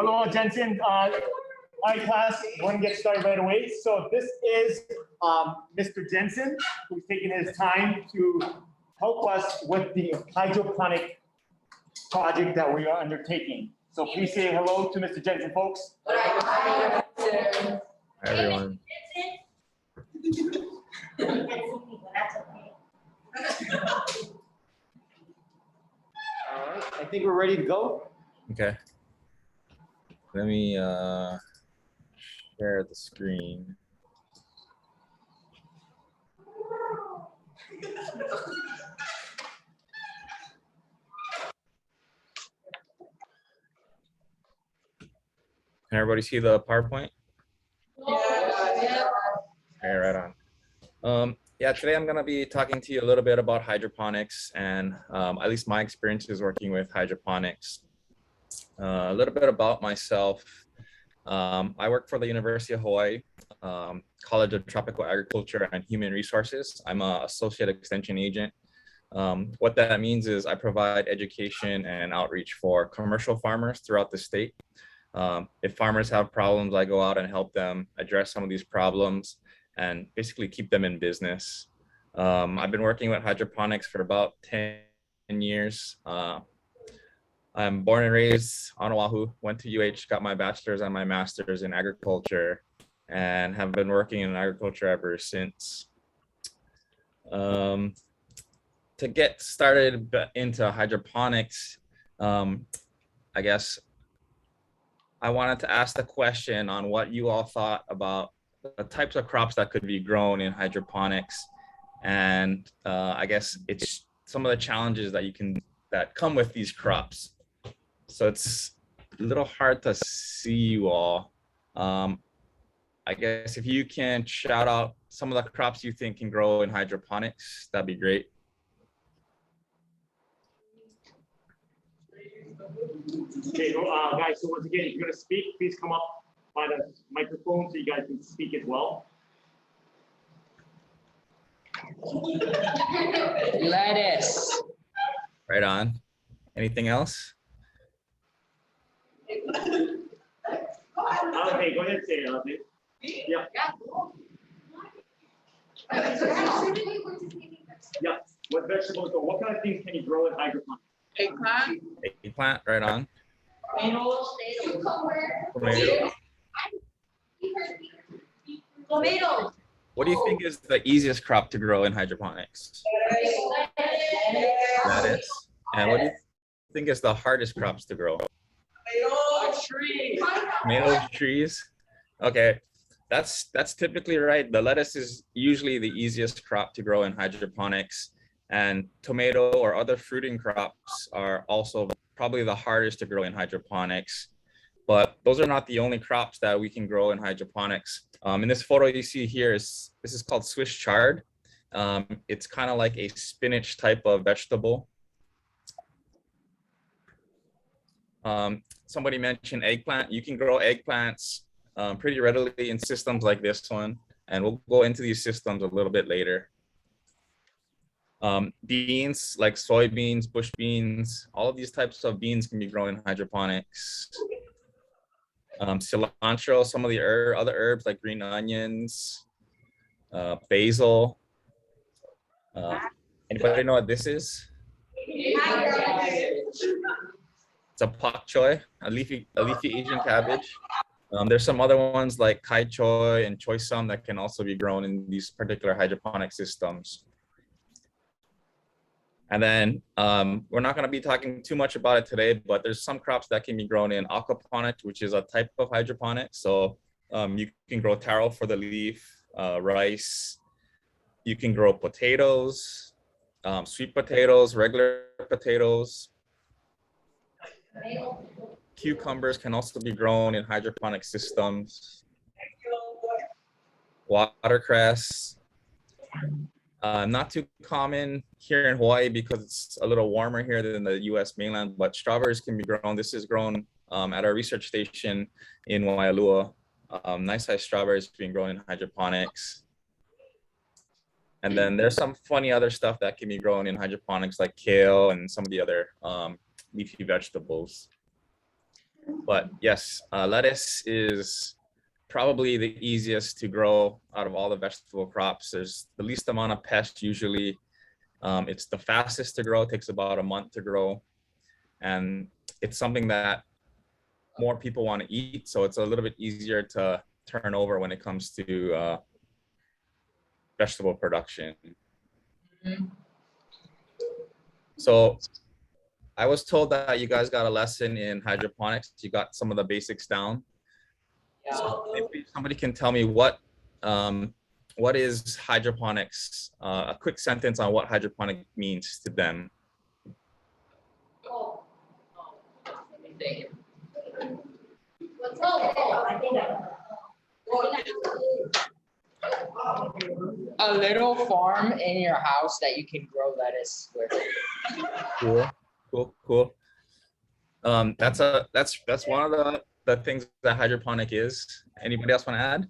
Hello, Jensen. Hi, class. We're going to get started right away. So this is Mr. Jensen, who's taking his time to help us with the hydroponic project that we are undertaking. So please say hello to Mr. Jensen, folks. Hi, everyone. All right, I think we're ready to go. Okay. Let me share the screen. Can everybody see the PowerPoint? Yeah. Okay, right on. Yeah, today I'm going to be talking to you a little bit about hydroponics and at least my experiences working with hydroponics. A little bit about myself. I work for the University of Hawaii, College of Tropical Agriculture and Human Resources. I'm an associate extension agent. What that means is I provide education and outreach for commercial farmers throughout the state. If farmers have problems, I go out and help them address some of these problems and basically keep them in business. I've been working with hydroponics for about 10 years. I'm born and raised on Oahu, went to UH, got my bachelor's and my master's in agriculture, and have been working in agriculture ever since. To get started into hydroponics, I guess I wanted to ask the question on what you all thought about the types of crops that could be grown in hydroponics. And I guess it's some of the challenges that come with these crops. So it's a little hard to see you all. I guess if you can shout out some of the crops you think can grow in hydroponics, that'd be great. Okay, guys, so once again, if you're going to speak, please come up by the microphone so you guys can speak as well. Lettuce. Right on. Anything else? Okay, go ahead and say it. Yeah. Yeah. What vegetables or what kind of things can you grow in hydroponics? Eggplant. Eggplant, right on. Tomato. Tomato. What do you think is the easiest crop to grow in hydroponics? Lettuce. And what do you think is the hardest crops to grow? Tomato trees. Okay, that's typically right. The lettuce is usually the easiest crop to grow in hydroponics, and tomato or other fruiting crops are also probably the hardest to grow in hydroponics. But those are not the only crops that we can grow in hydroponics. In this photo you see here, this is called Swiss chard. It's kind of like a spinach type of vegetable. Somebody mentioned eggplant. You can grow eggplants pretty readily in systems like this one, and we'll go into these systems a little bit later. Beans like soybeans, bush beans, all of these types of beans can be grown in hydroponics. Cilantro, some of the other herbs like green onions, basil. Anybody know what this is? It's a pak choy, a leafy Asian cabbage. There's some other ones like kai choy and choy sum that can also be grown in these particular hydroponic systems. And then we're not going to be talking too much about it today, but there's some crops that can be grown in aquaponics, which is a type of hydroponics. So you can grow taro for the leaf, rice. You can grow potatoes, sweet potatoes, regular potatoes. Cucumbers can also be grown in hydroponic systems. Watercress. Not too common here in Hawaii because it's a little warmer here than the US mainland, but strawberries can be grown. This is grown at our research station in Waialua. Nice sized strawberries being grown in hydroponics. And then there's some funny other stuff that can be grown in hydroponics like kale and some of the other leafy vegetables. But yes, lettuce is probably the easiest to grow out of all the vegetable crops. There's the least amount of pests usually. It's the fastest to grow, takes about a month to grow. And it's something that more people want to eat. So it's a little bit easier to turn over when it comes to vegetable production. Mhm. So I was told that you guys got a lesson in hydroponics. You got some of the basics down. So maybe somebody can tell me what is hydroponics? A quick sentence on what hydroponic means to them. A little farm in your house that you can grow lettuce with. Cool. That's one of the things that hydroponic is. Anybody else want to add?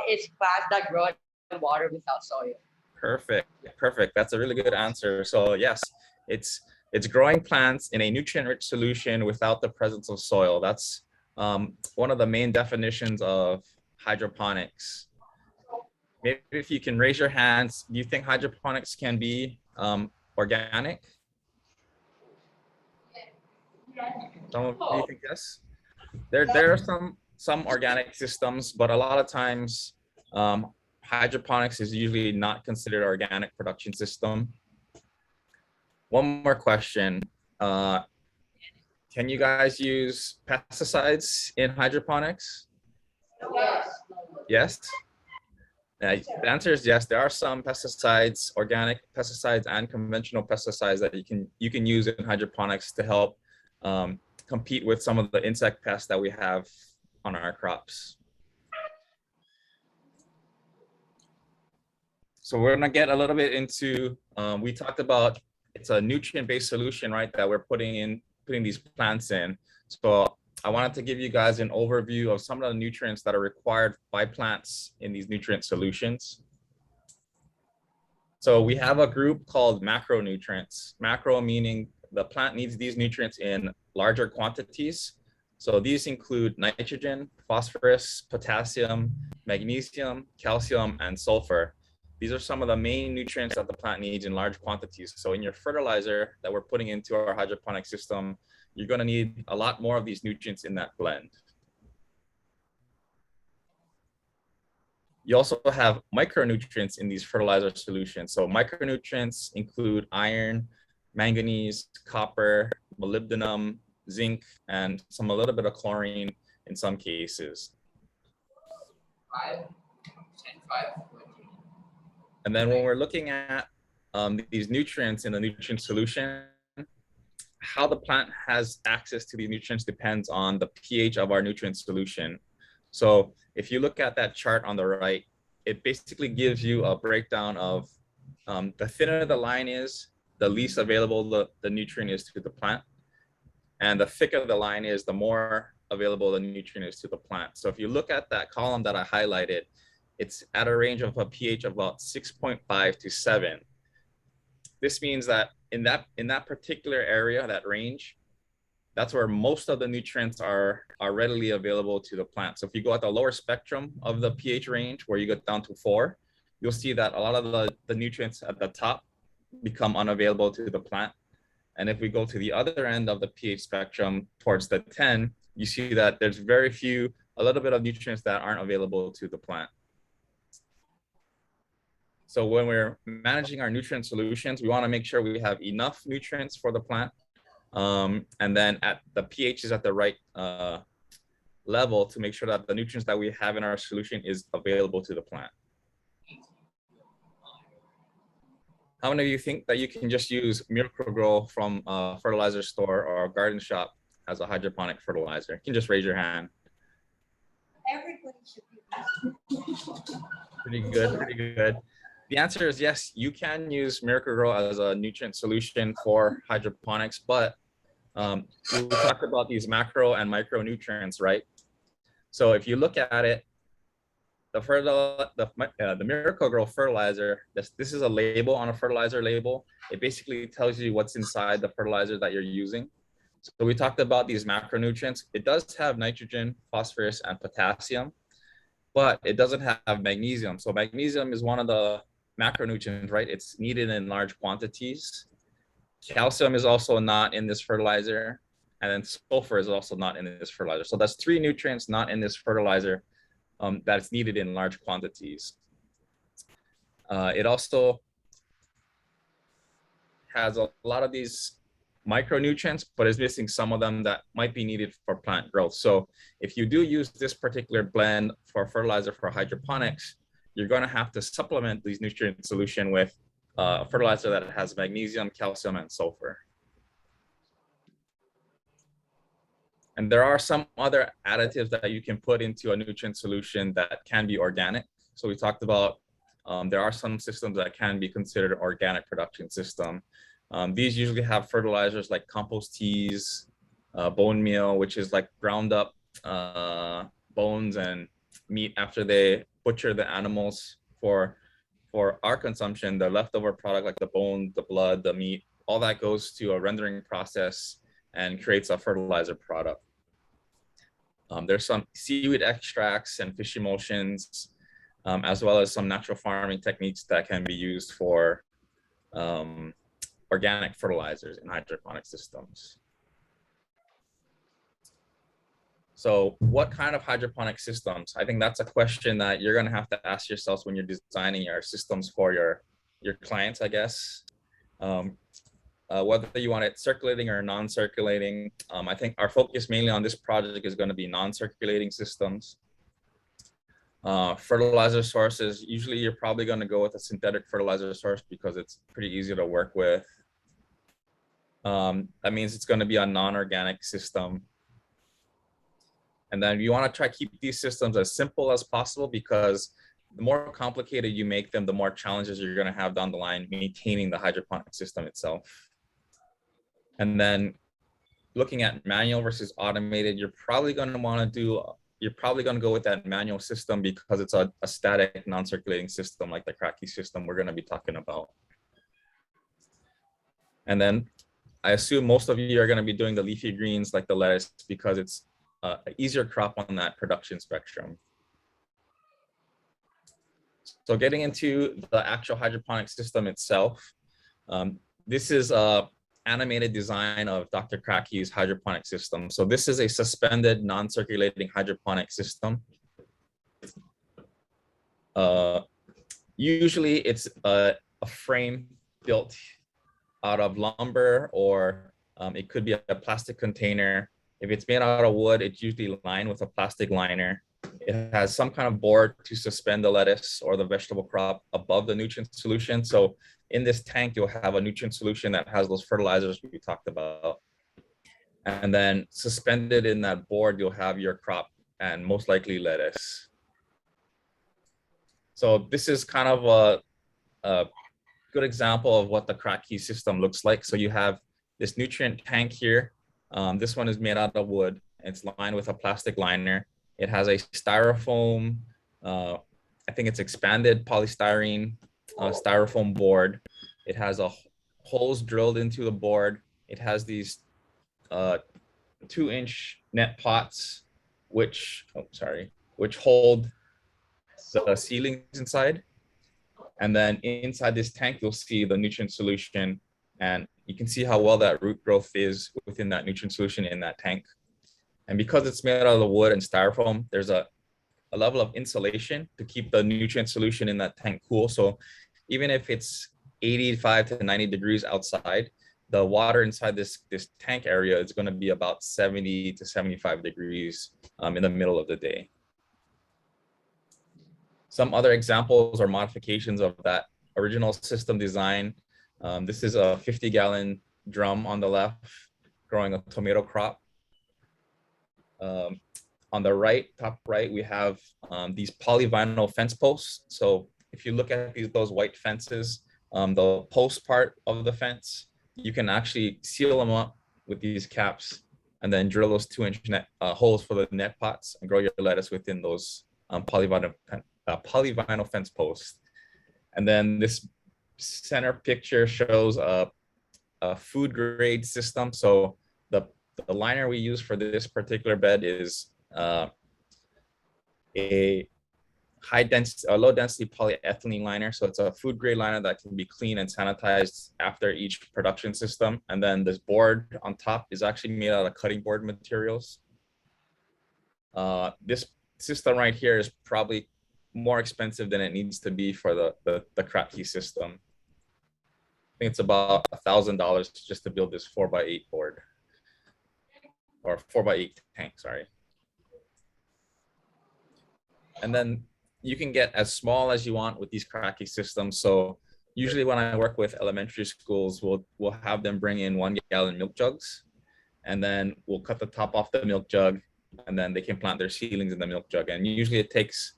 It's plants that grow in water without soil. Perfect. That's a really good answer. So yes, it's growing plants in a nutrient-rich solution without the presence of soil. That's one of the main definitions of hydroponics. Maybe if you can raise your hands, do you think hydroponics can be organic? Some of you think yes. There are some organic systems, but a lot of times hydroponics is usually not considered organic production system. One more question. Can you guys use pesticides in hydroponics? Yes? The answer is yes. There are some pesticides, organic pesticides and conventional pesticides that you can use in hydroponics to help compete with some of the insect pests that we have on our crops. So we're gonna get a little bit into, we talked about it's a nutrient-based solution, right, that we're putting these plants in. So I wanted to give you guys an overview of some of the nutrients that are required by plants in these nutrient solutions. So we have a group called macronutrients. Macro meaning the plant needs these nutrients in larger quantities. So these include nitrogen, phosphorus, potassium, magnesium, calcium, and sulfur. These are some of the main nutrients that the plant needs in large quantities. So in your fertilizer that we're putting into our hydroponic system, you're going to need a lot more of these nutrients in that blend. You also have micronutrients in these fertilizer solutions. So micronutrients include iron, manganese, copper, molybdenum, zinc, and a little bit of chlorine in some cases. 5, 10, 5. And then when we're looking at these nutrients in the nutrient solution, how the plant has access to these nutrients depends on the pH of our nutrient solution. So if you look at that chart on the right, it basically gives you a breakdown of the thinner the line is, the least available the nutrient is to the plant. And the thicker the line is, the more available the nutrient is to the plant. So if you look at that column that I highlighted, it's at a range of a pH of about 6.5 to 7. This means that in that particular area, that range, that's where most of the nutrients are readily available to the plant. So if you go at the lower spectrum of the pH range, where you get down to 4, you'll see that a lot of the nutrients at the top become unavailable to the plant. And if we go to the other end of the pH spectrum towards the 10, you see that there's a little bit of nutrients that aren't available to the plant. So when we're managing our nutrient solutions, we want to make sure we have enough nutrients for the plant. And then at the pH is at the right level to make sure that the nutrients that we have in our solution is available to the plant. How many of you think that you can just use Miracle-Gro from a fertilizer store or a garden shop as a hydroponic fertilizer? You can just raise your hand. Everybody should be. Pretty good. The answer is yes, you can use Miracle-Gro as a nutrient solution for hydroponics, but we talked about these macro and micronutrients, right? So if you look at it, the Miracle-Gro fertilizer, this is a label on a fertilizer label. It basically tells you what's inside the fertilizer that you're using. So we talked about these macronutrients. It does have nitrogen, phosphorus, and potassium, but it doesn't have magnesium. So magnesium is one of the macronutrients, right? It's needed in large quantities. Calcium is also not in this fertilizer. And then sulfur is also not in this fertilizer. So that's 3 nutrients not in this fertilizer that's needed in large quantities. It also has a lot of these micronutrients, but is missing some of them that might be needed for plant growth. So if you do use this particular blend for fertilizer for hydroponics, you're going to have to supplement these nutrient solution with fertilizer that has magnesium, calcium, and sulfur. And there are some other additives that you can put into a nutrient solution that can be organic. So we talked about there are some systems that can be considered organic production system. These usually have fertilizers like compost teas, bone meal, which is like ground up bones and meat after they butcher the animals for our consumption. The leftover product like the bone, the blood, the meat, all that goes to a rendering process and creates a fertilizer product. There's some seaweed extracts and fish emulsions, as well as some natural farming techniques that can be used for organic fertilizers in hydroponic systems. So what kind of hydroponic systems? I think that's a question that you're gonna have to ask yourselves when you're designing your systems for your clients, I guess. Whether you want it circulating or non-circulating. I think our focus mainly on this project is going to be non-circulating systems. Fertilizer sources, usually you're probably going to go with a synthetic fertilizer source because it's pretty easy to work with. That means it's going to be a non-organic system. And then you want to try to keep these systems as simple as possible, because the more complicated you make them, the more challenges you're going to have down the line maintaining the hydroponic system itself. And then looking at manual versus automated, you're probably going to go with that manual system because it's a static non-circulating system like the Cracky system we're going to be talking about. And then I assume most of you are going to be doing the leafy greens like the lettuce because it's an easier crop on that production spectrum. So getting into the actual hydroponic system itself, this is a animated design of Dr. Cracky's hydroponic system. So this is a suspended non-circulating hydroponic system. Usually it's a frame built out of lumber, or it could be a plastic container. If it's made out of wood, it's usually lined with a plastic liner. It has some kind of board to suspend the lettuce or the vegetable crop above the nutrient solution. So in this tank, you'll have a nutrient solution that has those fertilizers we talked about. And then suspended in that board, you'll have your crop and most likely lettuce. So this is kind of a good example of what the Cracky system looks like. So you have this nutrient tank here. This one is made out of wood. It's lined with a plastic liner. It has a styrofoam, I think it's expanded polystyrene styrofoam board. It has holes drilled into the board. It has these 2-inch net pots, which hold the seedlings inside. And then inside this tank, you'll see the nutrient solution, and you can see how well that root growth is within that nutrient solution in that tank. And because it's made out of the wood and styrofoam, there's a level of insulation to keep the nutrient solution in that tank cool. So even if it's 85 to 90 degrees outside, the water inside this tank area is going to be about 70 to 75 degrees in the middle of the day. Some other examples or modifications of that original system design. This is a 50-gallon drum on the left, growing a tomato crop. On the right, top right, we have these polyvinyl fence posts. So if you look at those white fences, the post part of the fence, you can actually seal them up with these caps and then drill those 2-inch holes for the net pots and grow your lettuce within those polyvinyl fence posts. And then this center picture shows a food grade system. So the the liner we use for this particular bed is a low density polyethylene liner. So it's a food grade liner that can be cleaned and sanitized after each production system. And then this board on top is actually made out of cutting board materials. This system right here is probably more expensive than it needs to be for the Kratky system. I think it's about $1,000 just to build this 4x8 board, or 4x8 tank, sorry. And then you can get as small as you want with these Kratky systems. So usually when I work with elementary schools, we'll have them bring in 1 gallon milk jugs, and then we'll cut the top off the milk jug, and then they can plant their seedlings in the milk jug. And usually it takes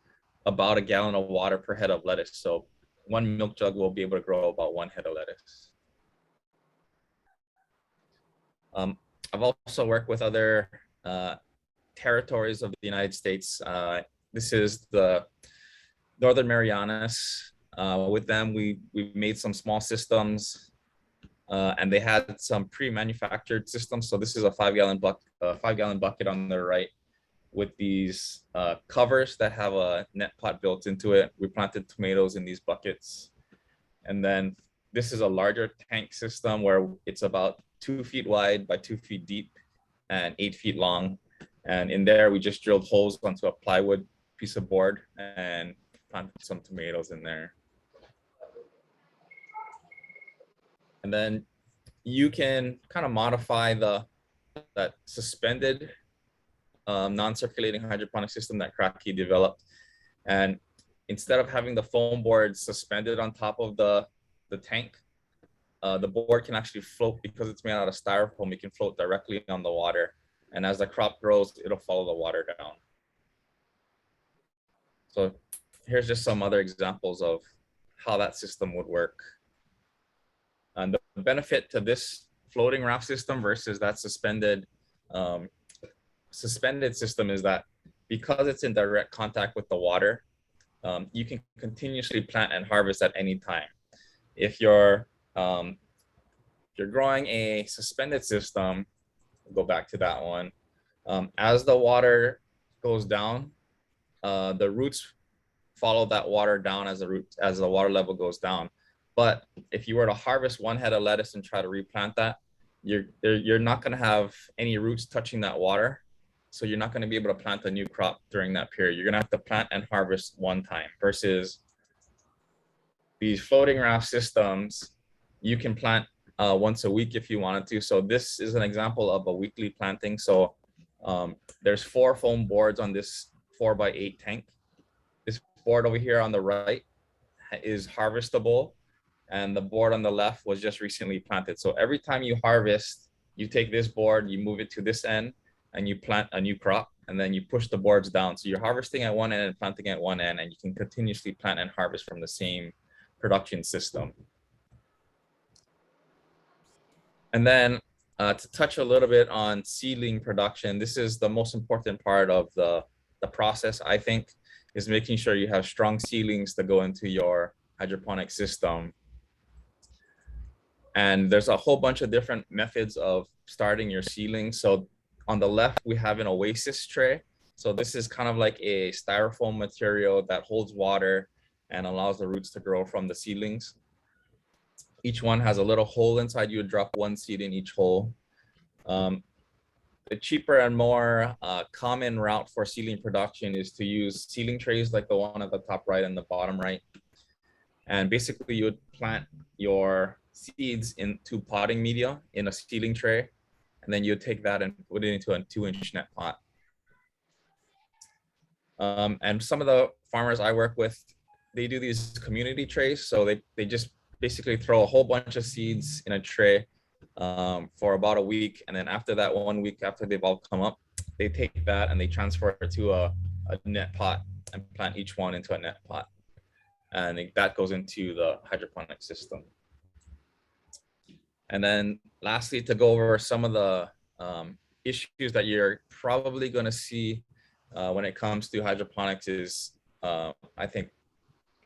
about 1 gallon of water per head of lettuce. So 1 milk jug will be able to grow about 1 head of lettuce. I've also worked with other territories of the United States. This is the Northern Marianas. With them, we made some small systems, and they had some pre-manufactured systems. So this is a 5 gallon bucket on the right with these covers that have a net pot built into it. We planted tomatoes in these buckets. And then this is a larger tank system where it's about 2 feet wide by 2 feet deep and 8 feet long. And in there, we just drilled holes onto a plywood piece of board and planted some tomatoes in there. And then you can kind of modify that suspended non-circulating hydroponic system that Kratky developed. And instead of having the foam board suspended on top of the tank, the board can actually float because it's made out of styrofoam. It can float directly on the water. And as the crop grows, it'll follow the water down. So here's just some other examples of how that system would work. And the benefit to this floating raft system versus that suspended system is that because it's in direct contact with the water, you can continuously plant and harvest at any time. If you're growing a suspended system, we'll go back to that one. As the water goes down, the roots follow that water down as the water level goes down. But if you were to harvest 1 head of lettuce and try to replant that, you're not going to have any roots touching that water. So you're not going to be able to plant a new crop during that period. You're going to have to plant and harvest one time versus these floating raft systems. You can plant once a week if you wanted to. So this is an example of a weekly planting. So there's 4 foam boards on this 4x8 tank. This board over here on the right is harvestable, and the board on the left was just recently planted. So every time you harvest, you take this board, you move it to this end, and you plant a new crop, and then you push the boards down. So you're harvesting at one end and planting at one end, and you can continuously plant and harvest from the same production system. And then to touch a little bit on seedling production, this is the most important part of the process, I think, is making sure you have strong seedlings to go into your hydroponic system. And there's a whole bunch of different methods of starting your seedlings. So on the left, we have an oasis tray. So this is kind of like a styrofoam material that holds water and allows the roots to grow from the seedlings. Each one has a little hole inside. You would drop 1 seed in each hole. The cheaper and more common route for seedling production is to use seedling trays like the one at the top right and the bottom right. And basically you would plant your seeds into potting media in a seedling tray, and then you take that and put it into a 2-inch net pot. And some of the farmers I work with, they do these community trays. So they just basically throw a whole bunch of seeds in a tray for about a week. And then after that 1 week, after they've all come up, they take that and they transfer it to a net pot and plant each one into a net pot. And that goes into the hydroponic system. And then lastly, to go over some of the issues that you're probably going to see when it comes to hydroponics is, I think,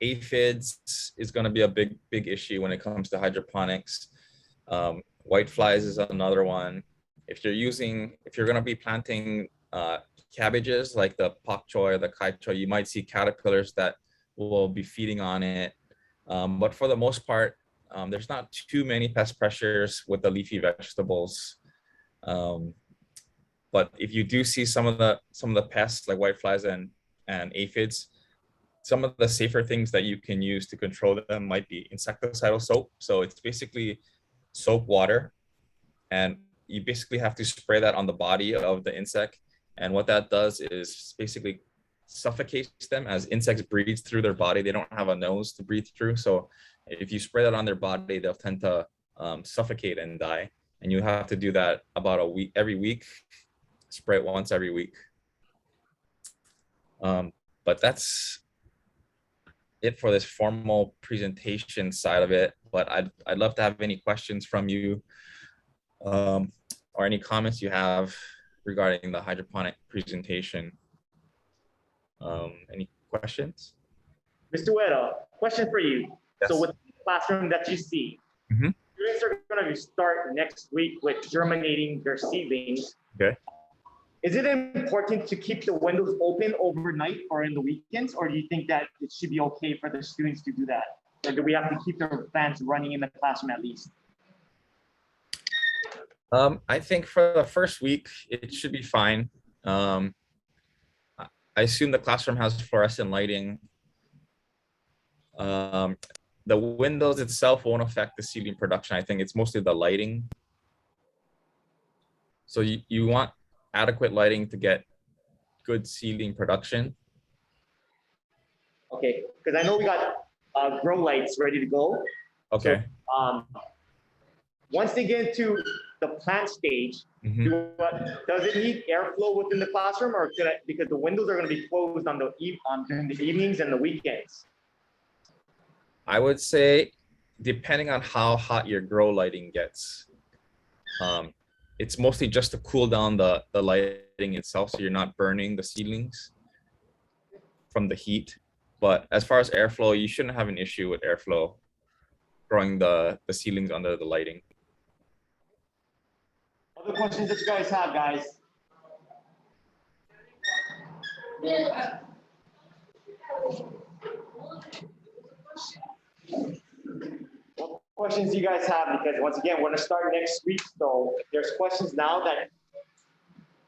aphids is going to be a big issue when it comes to hydroponics. White flies is another one. if you're going to be planting cabbages like the pak choy or the kai choy, you might see caterpillars that will be feeding on it. But for the most part, there's not too many pest pressures with the leafy vegetables. But if you do see some of the pests like whiteflies and aphids, some of the safer things that you can use to control them might be insecticidal soap. So it's basically soap water, and you basically have to spray that on the body of the insect. And what that does is basically suffocates them. As insects breathe through their body, they don't have a nose to breathe through. So if you spray that on their body, they'll tend to suffocate and die. And you have to do that about every week. Spray it once every week. But that's it for this formal presentation side of it. But I'd love to have any questions from you, or any comments you have regarding the hydroponic presentation. Any questions? Mr. Uyeda, question for you. Yes. So with the classroom that you see, Mhm. students are going to start next week with germinating their seedlings. Okay. Is it important to keep the windows open overnight or in the weekends, or do you think that it should be okay for the students to do that? Or do we have to keep their fans running in the classroom at least? I think for the first week, it should be fine. I assume the classroom has fluorescent lighting. The windows itself won't affect the seedling production. I think it's mostly the lighting. So you want adequate lighting to get good seedling production. Okay, because I know we got grow lights ready to go. Okay. So, once they get into the plant stage, Mhm. does it need airflow within the classroom, or because the windows are going to be closed on during the evenings and the weekends? I would say, depending on how hot your grow lighting gets, it's mostly just to cool down the lighting itself, so you're not burning the seedlings from the heat. But as far as airflow, you shouldn't have an issue with airflow growing the seedlings under the lighting. Other questions that you guys have, guys? What questions do you guys have? Because once again, we're going to start next week. So if there's questions now that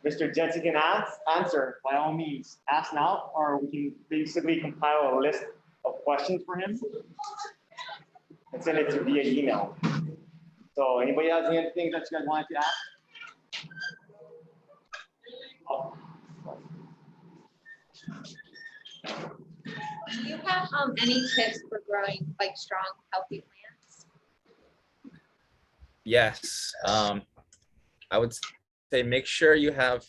Mr. Jensen can answer, by all means, ask now, or we can basically compile a list of questions for him and send it to via email. So anybody has anything that you guys wanted to ask? Oh. Do you have any tips for growing like strong, healthy plants? Yes. I would say make sure you have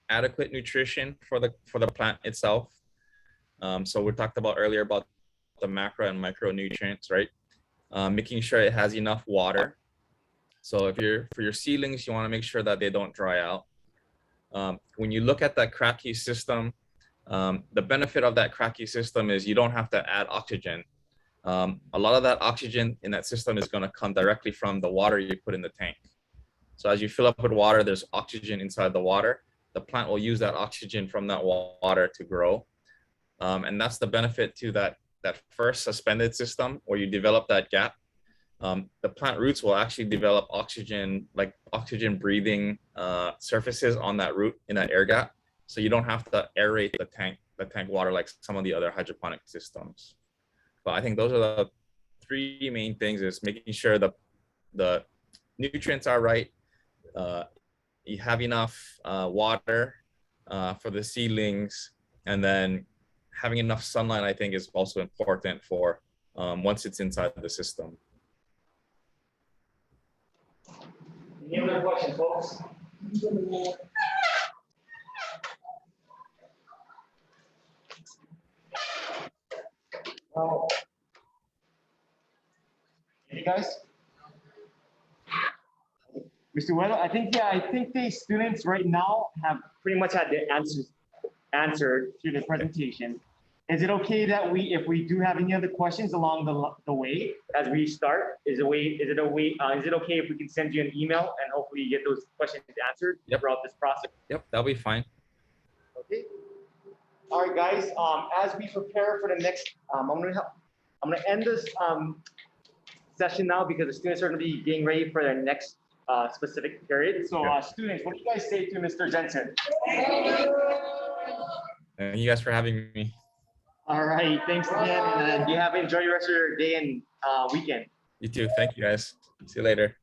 adequate nutrition for the plant itself. So we talked about earlier about the macro and micronutrients, right? Making sure it has enough water. So for your seedlings, you want to make sure that they don't dry out. When you look at that cracky system, the benefit of that cracky system is you don't have to add oxygen. A lot of that oxygen in that system is going to come directly from the water you put in the tank. So as you fill up with water, there's oxygen inside the water. The plant will use that oxygen from that water to grow. And that's the benefit to that first suspended system where you develop that gap. The plant roots will actually develop oxygen breathing surfaces on that root in that air gap. So you don't have to aerate the tank water like some of the other hydroponic systems. But I think those are the three main things: is making sure the nutrients are right, you have enough water for the seedlings, and then having enough sunlight, I think, is also important for once it's inside the system. Any other questions, folks? Well, you guys? Mr. Uyeda, I think the students right now have pretty much had the answers answered through the presentation. Is it okay that if we do have any other questions along the way as we start, is it okay if we can send you an email and hopefully get those questions answered Yep. throughout this process? Yep, that'll be fine. Okay. All right, guys. As we prepare for the next, I'm gonna end this session now because the students are gonna be getting ready for their next specific period. So, students, what do you guys say to Mr. Jensen? Thank you guys for having me. All right. Thanks again, and you have enjoy the rest of your day and weekend. You too. Thank you guys. See you later.